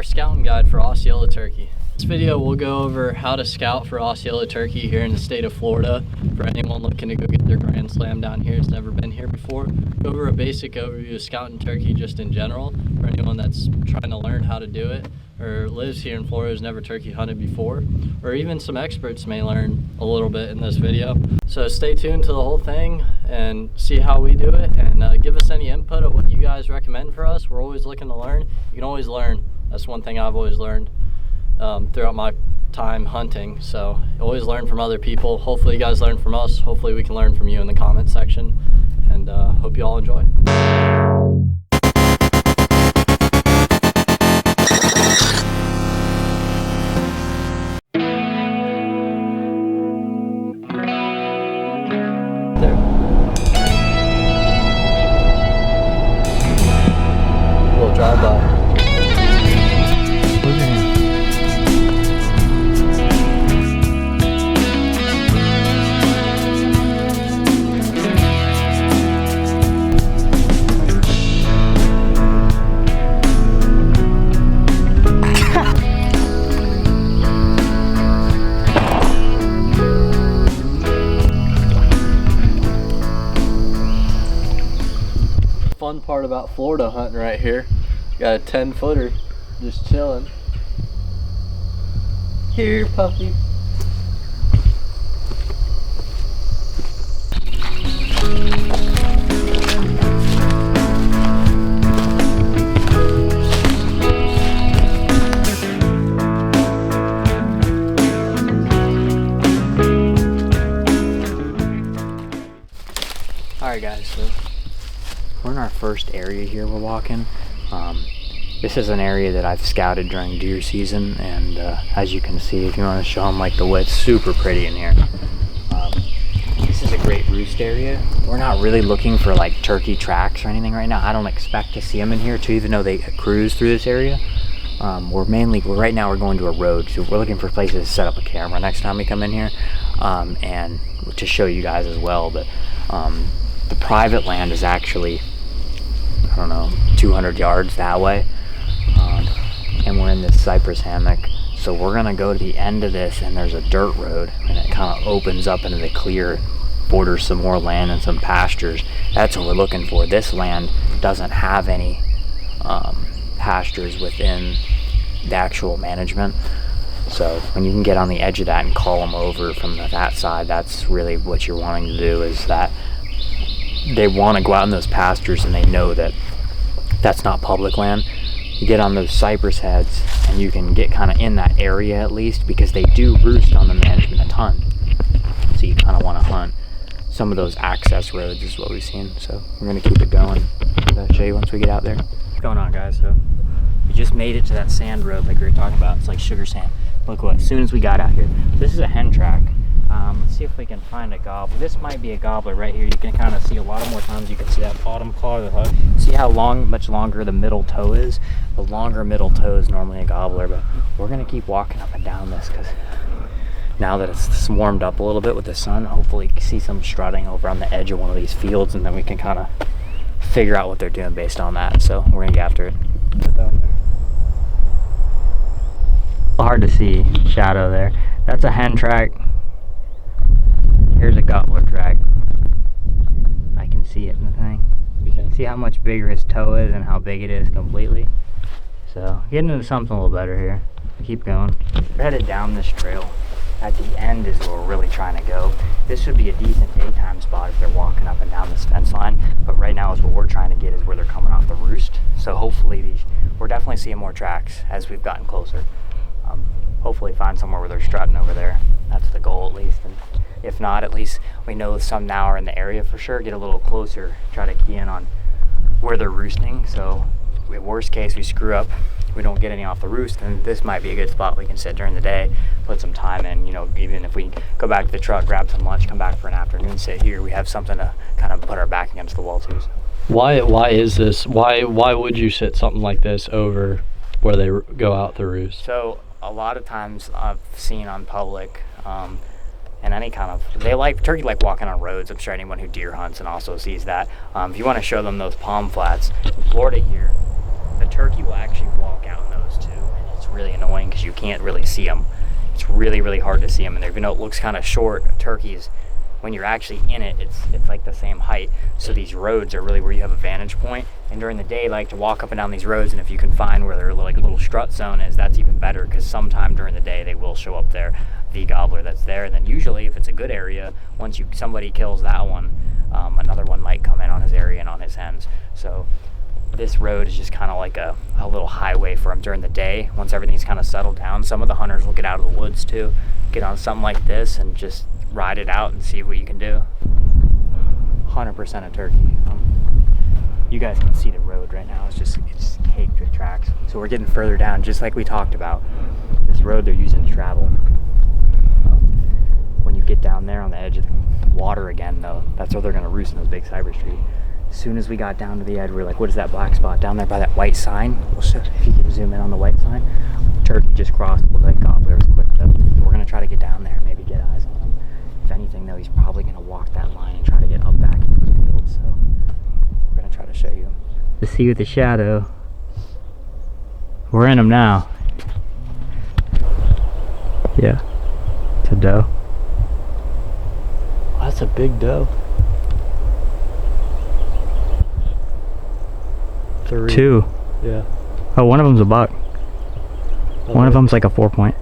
Our scouting guide for Osceola Turkey. This video we'll go over how to scout for Osceola Turkey here in the state of Florida. For anyone looking to go get their Grand Slam down here, has never been here before. Go over a basic overview of scouting turkey just in general. For anyone that's trying to learn how to do it or lives here in Florida, has never turkey hunted before, or even some experts may learn a little bit in this video. So stay tuned to the whole thing and see how we do it, and give us any input of what you guys recommend for us. We're always looking to learn. You can always learn. That's one thing I've always learned throughout my time hunting. So always learn from other people. Hopefully you guys learn from us. Hopefully we can learn from you in the comment section, and hope you all enjoy. There. A little drive-by. Fun part about Florida hunting right here, got a 10-footer just chilling here, puppy. Alright guys, so we're in our first area here we're walking. This is an area that I've scouted during deer season, and as you can see, if you want to show them like the width, super pretty in here. This is a great roost area. We're not really looking for like turkey tracks or anything right now. I don't expect to see them in here too, even though they cruise through this area. Right now we're going to a road, so we're looking for places to set up a camera next time we come in here, and to show you guys as well. But the private land is actually, I don't know, 200 yards that way, and we're in this cypress hammock. So we're gonna go to the end of this, and there's a dirt road, and it kind of opens up into the clear, borders some more land and some pastures. That's what we're looking for. This land doesn't have any pastures within the actual management. So when you can get on the edge of that and call them over from that side, that's really what you're wanting to do, is that they want to go out in those pastures and they know that that's not public land. You get on those cypress heads and you can get kind of in that area at least, because they do roost on the management a ton. So you kind of want to hunt some of those access roads is what we've seen. So we're going to keep it going. I'll show you once we get out there. What's going on, guys? So we just made it to that sand road like we were talking about. It's like sugar sand. Look what, as soon as we got out here. This is a hen track. Let's see if we can find a gobbler. This might be a gobbler right here. You can kind of see a lot of more times. You can see that bottom claw of the hook. See how much longer the middle toe is? The longer middle toe is normally a gobbler, but we're gonna keep walking up and down this, because now that it's warmed up a little bit with the sun, hopefully see some strutting over on the edge of one of these fields, and then we can kind of figure out what they're doing based on that. So we're gonna get after it. Hard to see shadow there. That's a hen track. Here's a gobbler track. I can see it in the thing. You can see how much bigger his toe is and how big it is completely. So getting into something a little better here. Keep going. We're headed down this trail. At the end is where we're really trying to go. This would be a decent daytime spot if they're walking up and down this fence line, but right now is what we're trying to get is where they're coming off the roost. So hopefully we're definitely seeing more tracks as we've gotten closer. Hopefully find somewhere where they're strutting over there. That's the goal at least. And if not, at least we know some now are in the area for sure. Get a little closer, try to key in on where they're roosting. So worst case, we screw up, we don't get any off the roost, then this might be a good spot we can sit during the day, put some time in. You know, even if we go back to the truck, grab some lunch, come back for an afternoon sit here, we have something to kind of put our back against the wall too. So. Why is this? Why would you sit something like this over where they go out the roost? So a lot of times I've seen on public, and any kind of, turkey like walking on roads. I'm sure anyone who deer hunts and also sees that. If you want to show them those palm flats, in Florida here, the turkey will actually walk out in those too. because you can't really see them. It's really, really hard to see them, and even though it looks kind of short, turkeys, when you're actually in it, it's like the same height. So these roads are really where you have a vantage point. And during the day, like to walk up and down these roads, and if you can find where their like a little strut zone is, that's even better, because sometime during the day they will show up there, the gobbler that's there. And then usually, if it's a good area, once somebody kills that one, another one might come in on his area and on his hens. So this road is just kind of like a little highway for them during the day. Once everything's kind of settled down, some of the hunters will get out of the woods too, get on something like this and just ride it out and see what you can do. 100% a turkey. You guys can see the road right now. It's caked with tracks. So we're getting further down, just like we talked about. This road they're using to travel. When you get down there on the edge of the water again, though, that's where they're going to roost in those big cypress trees. As soon as we got down to the edge, we're like, what is that black spot down there by that white sign? We'll show, if you can zoom in on the white sign. Turkey just crossed, looked like gobblers clipped up. So we're going to try to get down there, maybe get eyes on him. If anything, though, he's probably going to walk that line and try to get up back in those fields. So we're going to try to show you. The sea with the shadow. We're in him now. Yeah, it's a doe. Oh, that's a big doe. 3. 2. Yeah. Oh, one of them's a buck. Oh, One of them's like a 4-point.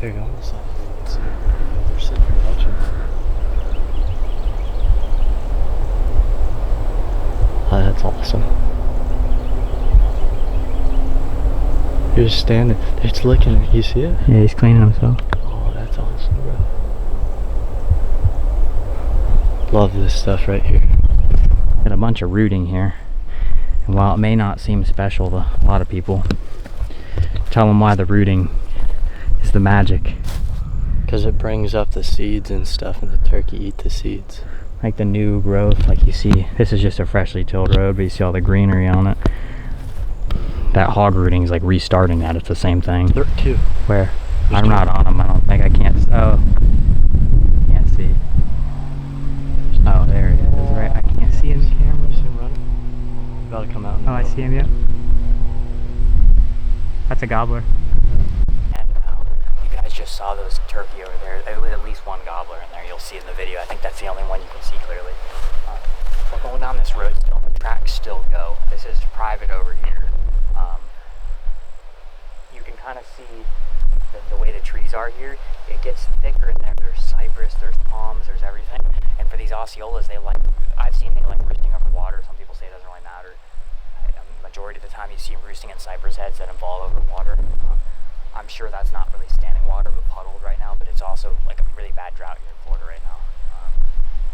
There you go. On the side, you can see it. They're sitting here watching. Oh, that's awesome. You're just standing. They're just looking at you. See it? Yeah, he's cleaning himself. Oh, that's awesome, bro. Love this stuff right here. Got a bunch of rooting here. And while it may not seem special to a lot of people, tell them why the rooting is the magic. Because it brings up the seeds and stuff, and the turkey eat the seeds. Like the new growth, like you see, this is just a freshly tilled road, but you see all the greenery on it. That hog rooting is like restarting that. It's the same thing. There, 2. Where? There's I'm 2. not on them. I don't think I can't. Oh, can't see. Oh, there it is. Right, I can't see in the camera. You see him running? About to come out. Oh, I see him. Yet. That's a gobbler. And you guys just saw those turkey over there. There was at least one gobbler in there. You'll see in the video. I think that's the only one you can see clearly. We're going down this road still. The tracks still go. This is private over here. You can kind of see the way the trees are here. It gets thicker in there. There's cypress, there's palms, there's everything. And for these Osceolas, I've seen they like roosting over water. Some people say it doesn't really matter. Majority of the time you see them roosting in cypress heads that involve over water. I'm sure that's not really standing water, but puddled right now, but it's also like a really bad drought here in Florida right now.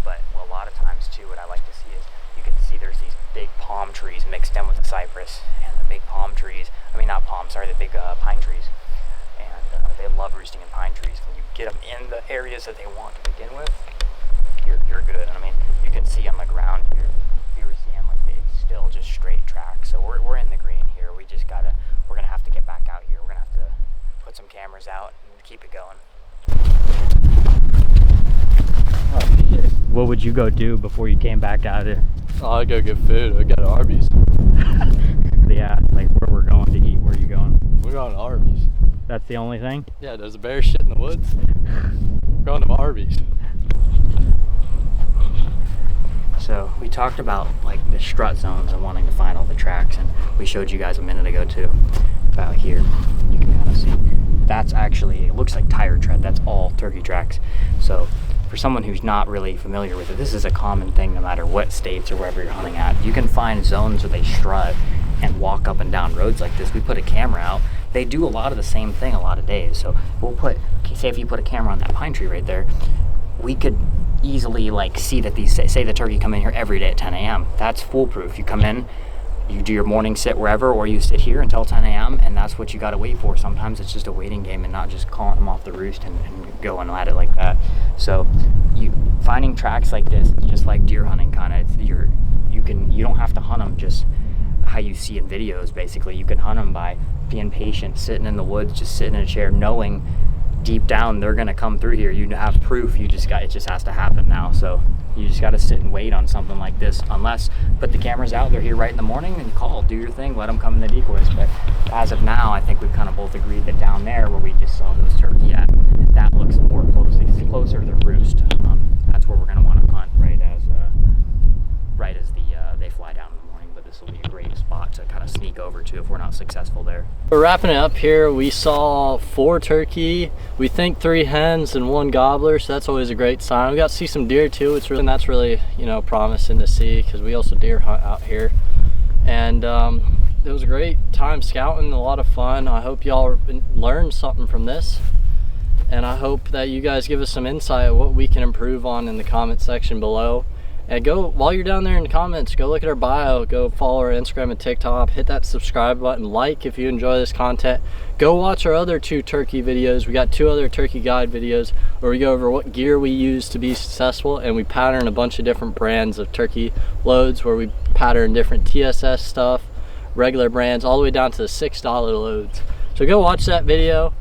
But a lot of times too, what I like to see is you can see there's these big palm trees mixed in with the cypress, and the big palm trees, the big pine trees. And they love roosting in pine trees. When you get them in the areas that they want to begin with, you're good. I mean, you can see on the ground here, if you were seeing like it's still just straight tracks. So we're in the green here. We're gonna have to get back out here. We're gonna have to put some cameras out and keep it going. Oh shit. What would you go do before you came back out here? Oh, I'd go get food. I got an Arby's. Yeah, like where we're going to eat. Where are you going? We're going to Arby's. That's the only thing? Yeah, there's a bear shit in the woods. We're going to Arby's. So we talked about like the strut zones and wanting to find all the tracks, and we showed you guys a minute ago too about here. You can kind of see that's actually, it looks like tire tread. That's all turkey tracks. So for someone who's not really familiar with it, this is a common thing no matter what states or wherever you're hunting at. You can find zones where they strut and walk up and down roads like this. We put a camera out. They do a lot of the same thing a lot of days. So we'll put, say if you put a camera on that pine tree right there, we could easily like see that these, say the turkey come in here every day at 10 a.m. That's foolproof. You come in, you do your morning sit wherever, or you sit here until 10 a.m. and that's what you got to wait for. Sometimes it's just a waiting game and not just calling them off the roost and going at it like that. So you finding tracks like this is just like deer hunting kind of. You don't have to hunt them just how you see in videos. Basically, you can hunt them by being patient, sitting in the woods, just sitting in a chair, knowing deep down they're gonna come through here. You have proof. It just has to happen now. So you just got to sit and wait on something like this, unless put the cameras out. They're here right in the morning, and call, do your thing, let them come in the decoys. But as of now, I think we've kind of both agreed that down there where we just saw those turkey at, that looks more closer to the roost. That's where we're gonna want to hunt right as they fly down in the morning. But this will be a great spot to kind of sneak over to if we're not successful there. We're wrapping it up here. We saw 4 turkey, we think 3 hens and 1 gobbler, so that's always a great sign. We got to see some deer too. That's really, you know, promising to see, because we also deer hunt out here. And it was a great time scouting, a lot of fun. I hope y'all learned something from this, and I hope that you guys give us some insight of what we can improve on in the comment section below. And go, while you're down there in the comments, go look at our bio, go follow our Instagram and TikTok, hit that subscribe button, like if you enjoy this content. Go watch our other 2 turkey videos. We got 2 other turkey guide videos where we go over what gear we use to be successful, and we pattern a bunch of different brands of turkey loads, where we pattern different TSS stuff, regular brands, all the way down to the $6 loads. So go watch that video.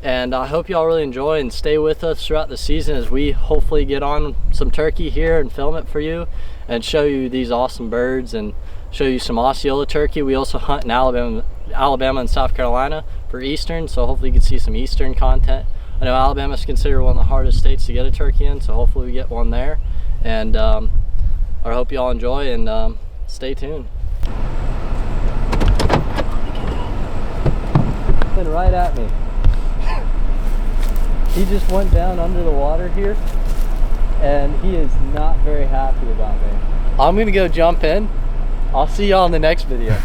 And I hope y'all really enjoy and stay with us throughout the season as we hopefully get on some turkey here and film it for you and show you these awesome birds and show you some Osceola turkey. We also hunt in Alabama and South Carolina for Eastern, so hopefully you can see some Eastern content. I know Alabama is considered one of the hardest states to get a turkey in, so hopefully we get one there. And I hope y'all enjoy, and stay tuned. Right at me. He just went down under the water here, and he is not very happy about me. I'm gonna go jump in. I'll see y'all in the next video.